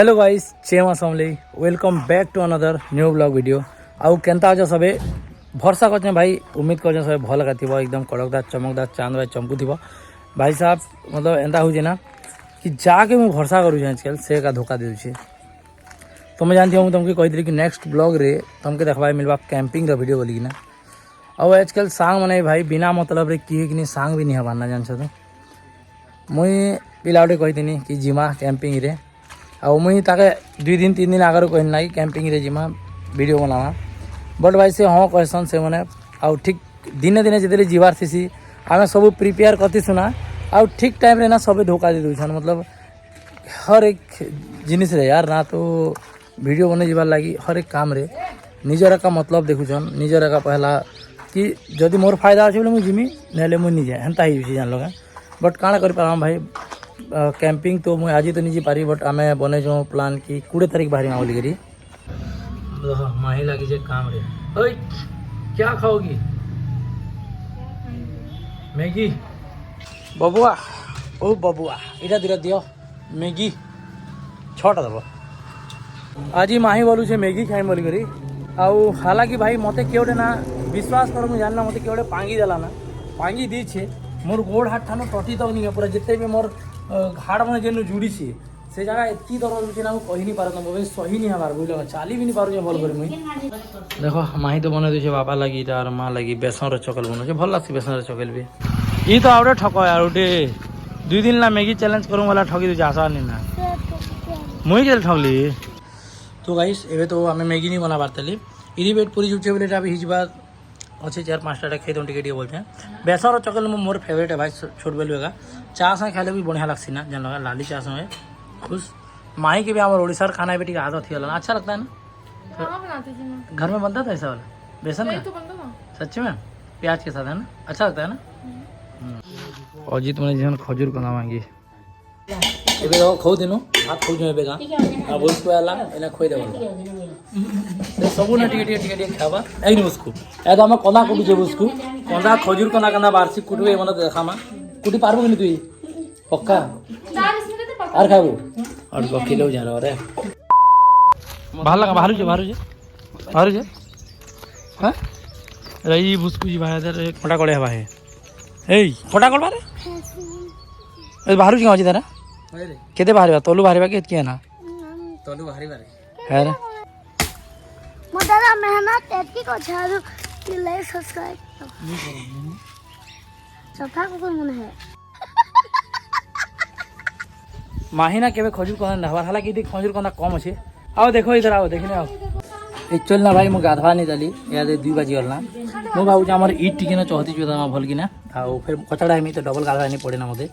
Hello guys जय मां Samalei welcome back to another new blog video आउ केनता अछ सबे भरसा कर भाई उम्मीद कर सब भल का एकदम कड़कदार चमकदार चांद भाई चमकू थी भाई साहब मतलब एंता हो ना कि जाके मुझे भरसा करूँ आजकल से का धोखा दे दूचे तुम जानती हो तुमको कही कि नेक्स्ट ब्लॉग रे तुमके देखा मिलवा कैंपिंग का वीडियो बोलिकी ना और आजकल सांग मैंने भाई बिना मतलब रे किए कि सांग भी नहीं हबार जान तो मुई पिला गुटे कही कि जिमा कैंपिंग रे आउ मुई ताके 2 दिन 3 दिन आगर कहना कि कैंपिंग रे जिमा वीडियो बनावा बट भाई से हाँ कहसन से मैंने आउ ठीक दिने दिने जितने जीवार थी आम सब प्रिपेयर करती सुना आउ ठीक टाइम रे ना सब धोखा दे दून मतलब हर एक जिनिस रे यार ना तो वीडियो बने जीवार लगी हर एक काम रे निजर का मतलब देखुन निजर का पहला कि जदि मोर फायदा अच्छे मुझे जिमी ना मुझे निजे हेन्ता ही जान लगा बट काଣା कर पारा भाई कैंपिंग तो मुझे आज तो नहीं पारी बट आम बने प्लान कि 20 तारीख बाहरी बोली करी माही लगी जे काम रे ओए क्या खाओगी मैगी बबुआ ओ बबुआ इटा दूरा दियो मैगी 6टा दब आज माही बोलू से मैगी खाई बोली करी आउ हालांकि भाई मते किए ना विश्वास कर मुझे जानना मते किए पांगी देला ना पांगी दी छे मोर गोड़ हाथ ठानो टटी तक नहीं पूरा जिते भी मोर हाड़ मैंने जेन जुड़ी से जगह एति दर्द होती ना कही नहीं पारत मुझे सही नहीं हमार बुझल चाली भी नहीं पारे भल कर मुई देखो माही तो बना दे बाबा लगी तार माँ लगी बेसन चकल बना भल लगे बेसन चकल भी ये तो आउटे ठक यार उठे 2 दिन ना मैगी चैलेंज करूँ वाला ठगी दूचे आशा नहीं ना मुई के ठगली तो गाइस एवं तो आम मैगी नहीं बना पार्ली इरी वेट पूरी जुटे बोले अभी हिजबा अच्छे 4-5टा खाई दूँ टे बोलते हैं बेसन चकल मोर फेवरेट है भाई छोट बेलू का चा संगे खाइले भी बढ़िया लगसी ना जान लगा लाली चा संगे खुश माही के भी हमारे ओडिशा खाना भी आदत थी वाला अच्छा लगता है ना घर में बनता था ऐसा वाला बेसन का सच्ची में प्याज के साथ है ना अच्छा लगता है ना अजीत मैंने जीवन खजूर को ना मांगी ଏବେ ଖୋଉ ଦିନୁ ଭାତ ଖୋଉଛୁ ଏବେ ଗାଁ ଆଉ ବସ୍କୁ ହେଲା ଏଇନା ଖୋଇଦେବ ସବୁ ନା ଟିକେ ଟିକେ ଟିକେ ଟିକେ ଖାଇବା ଏଇନି ବସ୍କୁ ଏ ତ ଆମେ କନ୍ଦା କୁଟୁଛେ ବସ୍କୁ କନ୍ଦା ଖଜୁର କନ୍ଦା କନ୍ଦା ବାର୍ଷି କୁଟୁ ଏ ମାନେ ଦେখাମା କୁଟି ପାରବୁ କି ତୁଇ ପକ୍କା আর খাবো আর গখিলেও জানো রে ভাল লাগা বাহারুছে বাহারুছে বাহারুছে হ্যাঁ রই বুসকু জি ভাই দের ফটা করে হবা হে এই ফটা করবা রে এই বাহারুছে গাঁজি তারা केते बाहर तलू बाहर के किए ना तलू बाहर है रे मोदारा मेहनत एतकी को झाड़ू कि लाइक सब्सक्राइब सफा को मन है माहिना केबे खजूर कोना नहवार हालांकि देख खजूर कोना कम अछि आओ देखो इधर आओ देखने आओ एक्चुअली ना भाई मु गाधवा नहीं चली या 2 बजे गलना मु भाऊ हमर ईट टिके ना चहती जो भल कि ना आउ फिर कचड़ा हेमी तो डबल गाधवा नहीं पड़े ना मते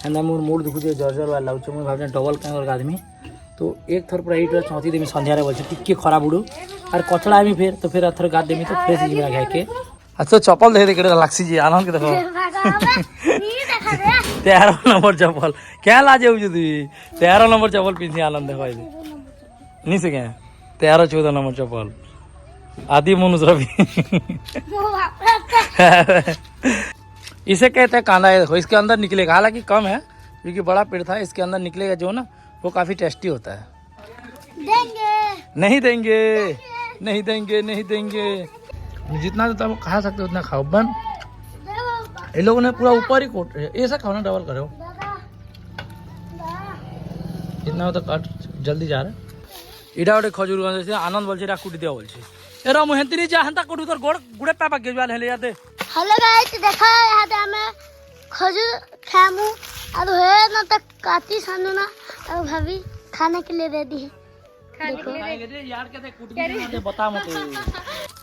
एंदा मोर मूड दुखुचे जर्जर वाला लाउछ मु भाव डबल कहीं और गाधमी तो एक थर पूरा ईट चहती देमी संध्या रे बोल टिके खराब उड़ू और कचड़ा हेमी फिर तो फिर थर गाद देमी तो फ्रेश जीवा खाए के अच्छा चप्पल देख केड़ा लागसी जी आनंद के देखो 13 नंबर चप्पल क्या लाजे हो तू 13 नंबर चप्पल पिंथी आनंद देखो नहीं से क्या 13-14 नंबर चप्पल आदि मनुष्य भी इसे कहते हैं कांदा है देखो इसके अंदर निकलेगा हालांकि कम है क्योंकि बड़ा पेड़ था इसके अंदर निकलेगा जो ना वो काफ़ी टेस्टी होता है नहीं देंगे नहीं देंगे नहीं देंगे जितना देता वो खा सकते उतना खाओ बन ये लोगों ने पूरा ऊपर ही कोट ऐसा खाओ ना डबल करो जितना होता काट जल्दी जा रहा इटा गोटे खजूर गंज आनंद बोल कुटी दिया बोल एरा मुहेंती नहीं जा हेंता कोटू तोर गोड़ गुड़े पापा गेजुआल हेले जाते हेलो गाइस देखा यहाँ पे हमें खजूर खामू और है ना तक काटी सानू ना और भाभी खाने के लिए रेडी है यार कहते कुट भी बता मत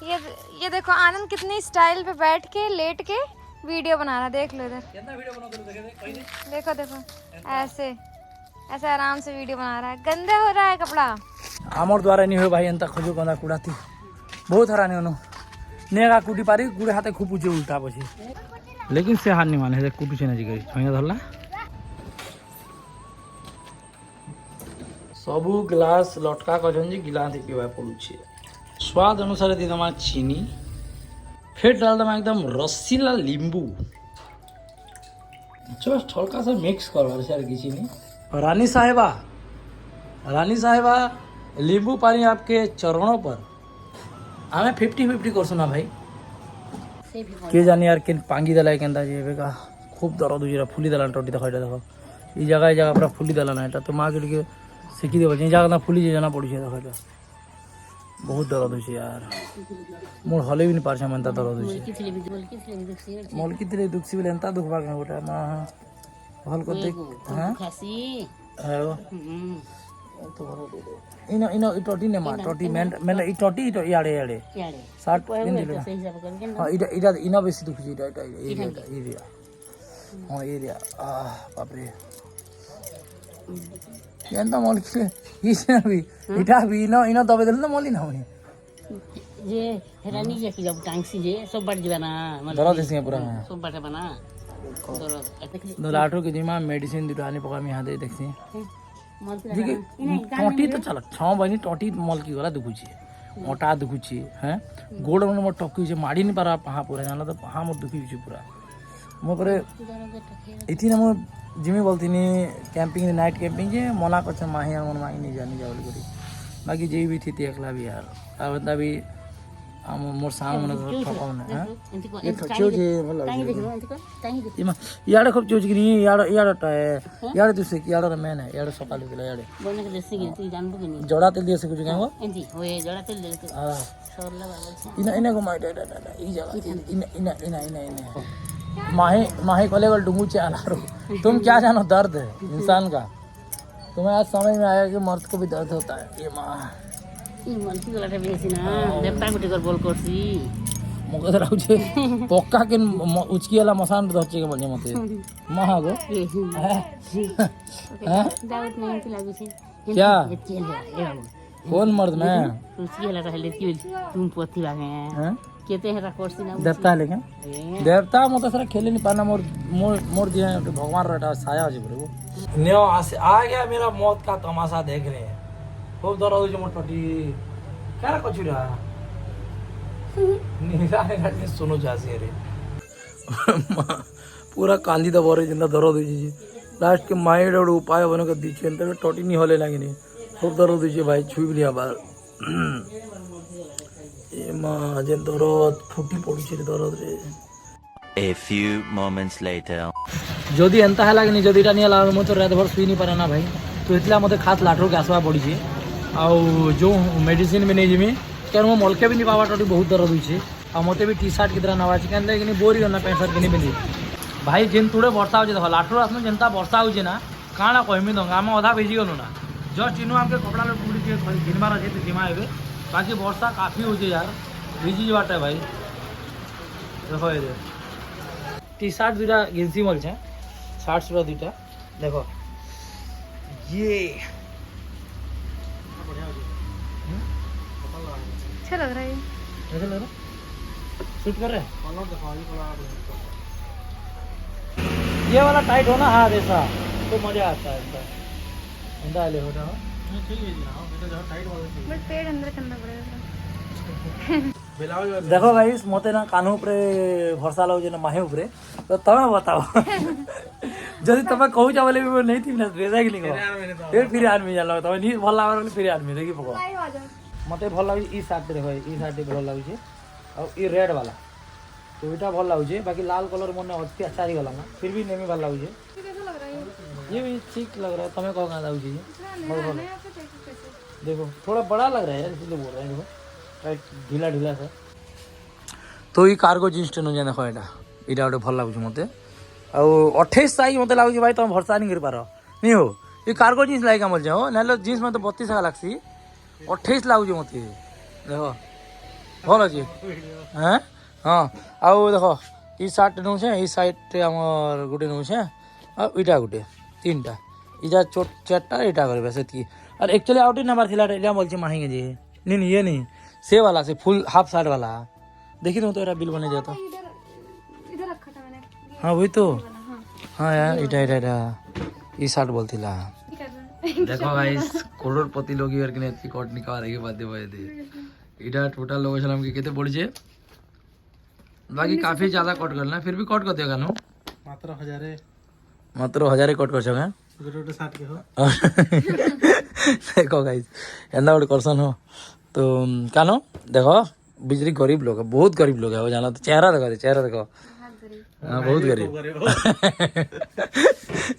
ये देखो आनंद कितनी स्टाइल पे बैठ के लेट के वीडियो बना रहा देख लो इधर कितना वीडियो बना दे देखो देखो ऐसे ऐसे आराम से वीडियो बना रहा है गंदा हो रहा है कपड़ा आमर द्वारा नहीं हो भाई एंता खजूर कंदा कुड़ाती बहुत हरानी होनो नेगा कुटी पारी गुड़े हाथे खूब पूछे उल्टा पछी लेकिन से हार नहीं माने कुटू से नहीं गई छइया धरला सबू ग्लास लटका कजन जी गिलास पीवा पड़ुछे स्वाद अनुसार दी दमा चीनी फिर डाल दमा एकदम रसीला नींबू जस्ट हल्का सा मिक्स करवा यार किसी नहीं रानी साहेबा रानी साहेबा नींबू पानी आपके चरणों पर आमे 50-50 कर सुना भाई के जानी यार केन पांगी दला केंदा जेबे का खूब दर्द हुई फुली दला टोटी देखो देखो ई जगह पूरा फुली दला ना तो माँ के शिखी देव जे जगह ना फुली जाना पड़ी देखो बहुत दर्द हुई यार मोर हले भी नहीं पारछा मनता दर्द हुई मलकी तेरे दुखसी बोले एंता दुख भाग गोटा माँ भल को देख हां खासी है तो इन इन टोटी ने मां टोटी मैं ई टोटी तो याडे याडे 60 दिन दिले हां इडा इना बेसी दुख जी इडा एरिया हां एरिया आ बाप रे एंता मलकी इसे भी इटा भी इना दबे देल ना मली ना होई जे हेरानी जे की जब टांगसी जे सब बात जवाना दर्द देसी पूरा सब बात बना दो लाठो के दिमा मेडिसिन दिटानी पका में हां दे देखसी देखि टोटी तो चल 6 बनी टोटी मलकी गला दुखुची मोटा दुखुची हैं गोड़ में मो टक्की जे माडी नहीं पारा पहा पूरा जानला तो पहा मो दुखी छी पूरा मो करे इथि न मो जिमी बोलतिनी कैंपिंग नाइट कैंपिंग जे मना करछ माही मन माही नहीं जानी जावल करी बाकी जे भी थी एकला भी यार अब तभी हम मोर साम मन ठकाव ना हैं ये ठचो जे भला इमा याडे खूब चोज गिनी याडे टाए याडे दुसे की याडे मैन है याडे सकाल गेला याडे बने के देसी गिनती जानबो के नहीं जोड़ा तेल दिए से कुछ कहंगो एंती होए जड़ा तेल दे हां सरला बाबा इना इना को माइट ई जगह इना माही कोलेगल डुंगू चाला तुम क्या जानो दर्द है इंसान का तुम्हें आज समझ में आया कि मर्द को भी दर्द होता है ये माँ ई मलकी गलाटे बेसी ना देवता गुटी कर बोल करसी मगज राउछे पक्का के उचकी वाला मसान धरचे के बने मते माँ गो हैं दावत नहीं की लागू छे क्या चल ए बाबू कौन मर्द में उसकी वाला रहले की तुम पोती बागे हैं केते हेरा करसी ना देवता लेकिन देवता मत सर खेले नहीं पाना मोर मोर मोर दिया भगवान रटा साया जी बरे वो न्यो आ गया मेरा मौत का तमाशा देख रहे हैं खूब दर्द हो जो मोर टटी क्या कछु रहा नीरा ने सुनो जासी रे पूरा कांदी द बरे जिंदा दर्द हो जी लास्ट के माइड और उपाय बने के दीचे अंतर टटी नहीं होले लागे नहीं खूब दर्द हो जी भाई छुई भी नहीं बार ए मां जे दर्द फुटी पड़ुछि रे दर्द रे A few moments later. जदि एंता है लागे नहीं जदि इटा नहीं लागे मो तो रात भर सुई नहीं पारे ना भाई तो इतला मते खास लाठो के आसवा पड़ी छे आउ जो मेडिसिन में नहीं जिमी कारण मो मलके भी नहीं पावा टोटी बहुत दर्द हुई छे आ मते भी टी-शर्ट कितना नवा छे केन लेकिन बोरी ना पैंट शर्ट के नहीं पिंदी भाई जिन तुड़े वर्षा हो जे देखो लाठो आसनो जनता वर्षा हो जे ना काना कहमी दंगा हम आधा भेजी गलो ना जस्ट इनो हमके कपड़ा ले पूरी के दिन मारा जे तो जिमा हेबे बाकी वर्षा काफी हो जे यार भेजी जे बाटे भाई देखो ये टी-शर्ट दुटा गिनसी मल छे 60 रुपया दुटा देखो ये अच्छा लग रहा है कैसे लग रहा शूट कर रहे ये वाला टाइट हो ना हाथ ऐसा तो मजा आता है ऐसा इंदा ले होता हो बट पेड़ अंदर करना पड़ेगा देखो गाइस मते ना कान्हू उपरे भरसा लाउ जे ना माहे उपरे तो तमे बताओ जदि तमे कहू जा बोले भी नहीं थी ना रेजा के लिखो फिर आदमी जाला तमे नहीं भल लागल फिर आदमी देखि पको मते भल लागै ई शर्ट देखो ई शर्ट भल लागै छै और ई रेड वाला तो इटा भल लागै छै बाकी लाल कलर मने अति अच्छा ही गला ना फिर भी नेमी भल लागै छै कैसा लग रहा है ये भी ठीक लग रहा है तमे कहो का लागै छै देखो थोड़ा बड़ा लग रहा है यार इसलिए बोल रहे हैं देखो ढिला ढिला सा तो ये कार्गो जीन्स टे न देखो एटा इटा गोटे भल लागुଛି मते आ 28 साइज मते लागुଛି भाई तुम भरसा नहीं कर पारो नहीं हो ये कार्गो जीन्स लाइक हमल जाओ नेलो जीन्स में तो 32 का लागसी 28 लागुଛି मते देखो भल अछि हैं हां आ देखो ई शर्ट नु छे ई साइड हमर गुटे नु छे आ इटा गुटे तीनटा इजा चारटा इटा करबे सेती और एक्चुअली आउट नंबर थिला एला बोल छी माहिगे जे नहीं ये नहीं से वाला से फुल हाफ शर्ट वाला देखी तो तेरा बिल बने जाता इधर रखा था मैंने हाँ वही तो हाँ यार इटा इटा इटा ये शर्ट बोलती ला देखो गाइस करोड़पति लोग यार किने इतनी कट निकाल रही है बातें भाई दे इटा टोटल लोग हम के कितने पड़ी छे बाकी काफी ज्यादा कट करना फिर भी कट कर देगा नो मात्र 1000 कट कर सके छोटे 60 के हो देखो गाइस एंदा गोटे करसन हो तो कानो देखो बिजली गरीब लोग है, बहुत गरीब लोग है वो जाना। तो चेहरा देखो चेहरा देखो, हाँ बहुत गरीब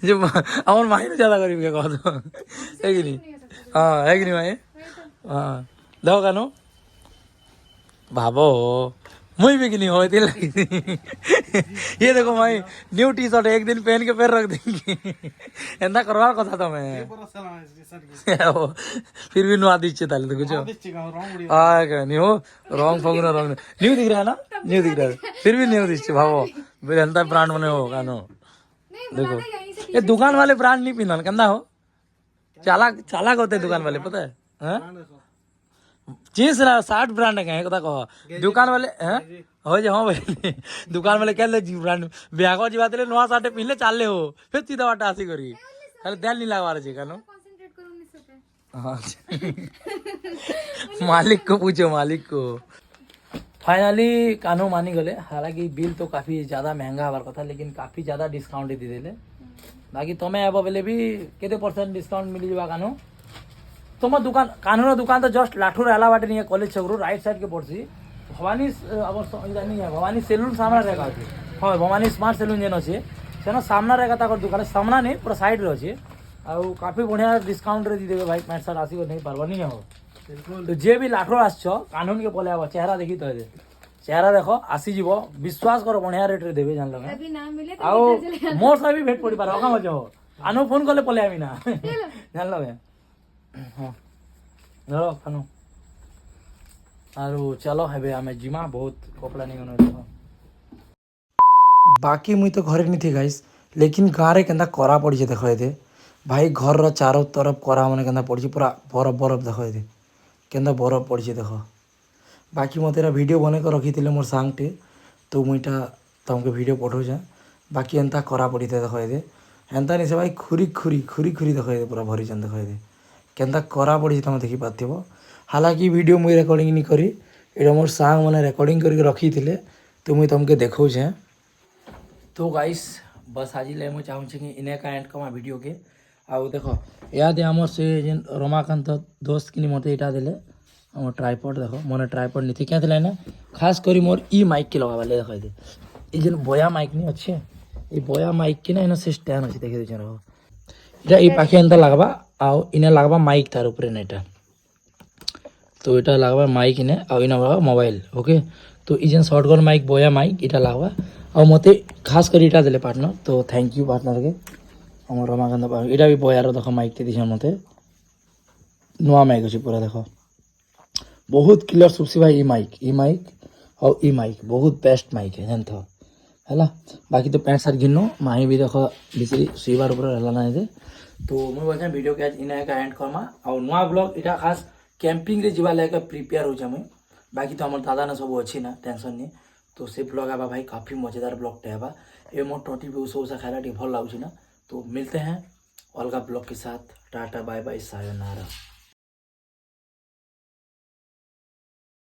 जो আমার মাই না ज्यादा गरीब के कह दो है कि नहीं? हाँ है कि नहीं माई? हाँ देखो कानो भाबो मुई भी कि नहीं होती लगी ये देखो भाई न्यू टी शर्ट एक दिन पहन के फिर रख देंगे एंदा करवार कथा तो मैं फिर भी नुआ दीचे ताले तो कुछ हाँ क्या नहीं हो रॉन्ग फगुना रॉन्ग न्यू दिख रहा है ना, न्यू दिख रहा है फिर भी न्यू दीचे भावो एंता ब्रांड बने हो कानो देखो ये दुकान वाले ब्रांड नहीं पीना कंदा हो चालाक चालाक होते दुकान वाले पता है हाँ? चीज ना 60 ब्रांड है कथा कहो दुकान वाले हैं हो जे हाँ भाई दुकान वाले क्या ले जी ब्रांड ब्यागो जी बात ले नवा साटे पहले चाले हो फिर सीधा बाटा आसी करी खाली तेल नहीं लगवा रहे कानो हाँ मालिक को पूछो मालिक को। फाइनली कानो मानी गले, हालांकि बिल तो काफी ज्यादा महंगा हमार कथा लेकिन काफी ज्यादा डिस्काउंट दी देले बाकी तुम्हें अब बेले भी केते परसेंट डिस्काउंट मिली जावा कानो तुम दुकान कानून दुकान तो जस्ट लाठूर आला बाटे नहीं है कॉलेज छगरू राइट साइड के पड़सी भवानी नहीं है भवानी सेलून सामना रहेगा हाँ भवानी स्मार्ट सेलून जेन अच्छे सेन सामना रहेगा ताकर दुकान सामना नहीं पूरा साइड रे अच्छे आउ काफी बढ़िया डिस्काउंट रे दी देबे भाई पैंट शर्ट आसी नहीं पारबा नहीं हो तो जे भी लाठूर आछो कानून के बोले आबो चेहरा देखी तो चेहरा देखो आसी जीवो विश्वास करो बढ़िया रेट रे देबे जान लगे आउ मोर से भी भेट पड़ी पार का मजा हो आनो फोन करले पले आमी ना जान लगे हाँ धरो खानो आरो चलो हेबे हमें जिमा बहुत कपड़ा नहीं होना बाकी मुई तो घरे नहीं थी गाइस लेकिन गाँव रे केंदा करा पड़ी देखो ये भाई घर रो चारों तरफ करा मैंने केंदा पड़ी पूरा बरफ बरफ देखो ये केंदा बरफ पड़ी देखो बाकी मत वीडियो बने को रखी थे मोर सांगटे तो मुईटा तुमको वीडियो पठो बाकी एंता करा पड़ी थे देखो ये एंता नहीं से भाई खुरी खुरी खुरी खुरी देखो ये पूरा भरी देखो ये केंता करा पड़ी तुम देखी पार्थिव हालांकि वीडियो मुई रेकर्डिंग नहीं करी ये मोर सांग मैंने रेकर्डिंग करके रखी थे तो मुई तुमके देखो तो गाइस बस आज मुझे चाहूँ कि इन्हें का एंड कमा वीडियो के आउ देखो याद है आमर से जेन रमाकांत दोस्त कि मत यहाँ देले आम ट्राइपड देखो मैंने ट्राइपड नहीं थी क्या ना खास करी मोर ई माइक के लगा देखो ये जेन बया माइक नहीं अच्छे ये बया माइक की ना इन से स्टैंड अच्छे देखे दीजिए रहो ये पाखे एंता लगवा आउ इन्हें लगवा माइक तार ऊपर नेटा तो यहाँ लगवा माइक इन्हें आउ इन्हें लगवा मोबाइल ओके तो ये शॉर्टगन माइक बया माइक यहाँ लगवा और मत खास कर इटा देले पार्टनर तो थैंक यू पार्टनर के आम रमाकांत यहाँ भी बयार देख माइक दी मत नुआ माइक अच्छे पूरा देख बहुत क्लियर सुबसी भाई ई माइक और ई माइक बहुत बेस्ट माइक है जानते है बाकी तो पैंट सार्ट घिनो माही भी देख बिचरी शुइबार ऊपर है ना दे तो मुझे बोलते वीडियो के आज इन्हें का एंड करमा और नुआ ब्लॉग इटा खास कैंपिंग रे जीवा लेके प्रिपेयर हो मुझे बाकी तो आम दादा ना सब अच्छी ना टेंशन नहीं तो से ब्लॉग आवा भाई काफ़ी मजेदार ब्लॉगटे आवा ये मोर टोटी पे उषा उषा खाला भल लगुच ना तो मिलते हैं अलग ब्लॉग के साथ टाटा बाय बाय सायोनारा।